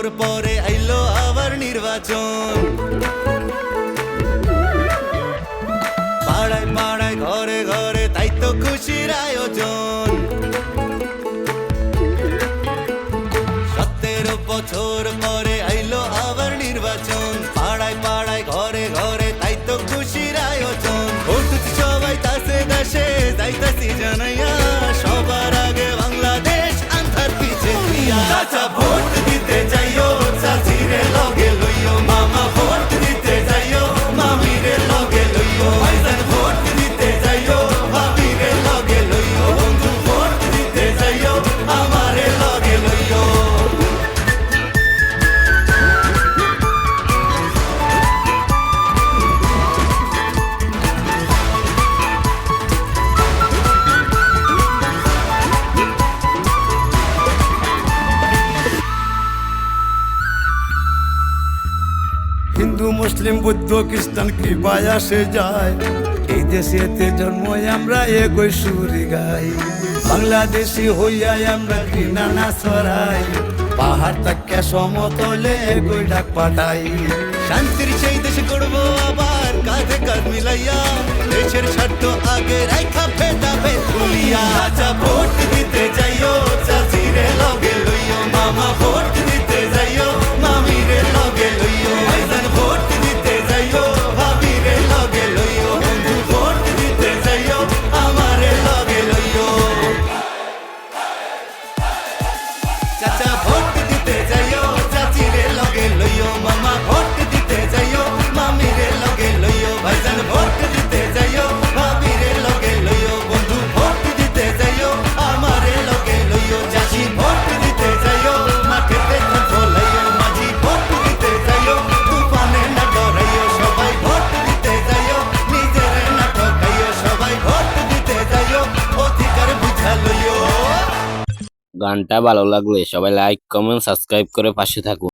বছর পরে আইলো আবার নির্বাচন। পাড়ায় পাড়ায় ঘরে ঘরে তাই তো খুশির আয়োজন। 17 বছর পরে আইলো আবার নির্বাচন। পাড়ায় পাড়ায় ঘরে ঘরে তাই তো খুশির আয়োজন। উঠছি সবাই তাসে দেশে যাইতাছি জানাইয়া, সবার আগে বাংলাদেশ আন্ধার পিছে দিয়া। চাচা ভোট দিতে যাইও, চাচিরে লগে লইও, মামা ভোট দিতে যাইও, মামিরে লগে লইও, ভাইজান ভোট দিতে যাইও, ভাবিরে লগে লইও, বন্ধু ভোট দিতে যাইও, আমারে লগে লইও। হিন্দু মুসলিম বৌদ্ধ খ্রিস্টান কৃপায় আসে যায়, এই দেশেতে জন্ম আমরা একই সুরে গাই। বাংলাদেশি হইয়া আমরা ঘৃণা না ছড়াই, পাহাড় তাকে সমতলে একই ডাক পাঠাই। শান্তির সেই দেশ করবো আবার কাঁধে কাঁধ মিলাইয়া, দেশের স্বার্থ আগে রাইখা ভেদা ভেদ ভুলিয়া। চাচা ভোট দিতে যাইও, চাচিরে লগে লইও, মামা ভোট দিতে যাইও, মামিরে লগে লইও, ভাইজান ভোট দিতে যাইও, ভাবিরে লগে লইও, বন্ধু ভোট দিতে যাইও, আমারে লগে লইও। চাচা ভোট দিতে যাইও, চাচিরে লগে লইও, মামা ভোট দিতে যাইও, মামিরে লগে লইও, ভাইজান ভোট দিতে যাইও, ভাবিরে লগে লইও, বন্ধু ভোট দিতে যাইও, আমারে লগে লইও। চাচি ভোট দিতে যাইও, মাঠেতে ধান ফলাইও, মাঝি ভোট দিতে যাইও, তুফানে না ডরাইও, সবাই ভোট দিতে যাইও, নিজের না ঠকাইও, সবাই ভোট দিতে যাইও, অধিকার বুঝা লইও। গানটা ভালো লাগলে সবাই লাইক কমেন্ট সাবস্ক্রাইব করে পাশে থাকুন।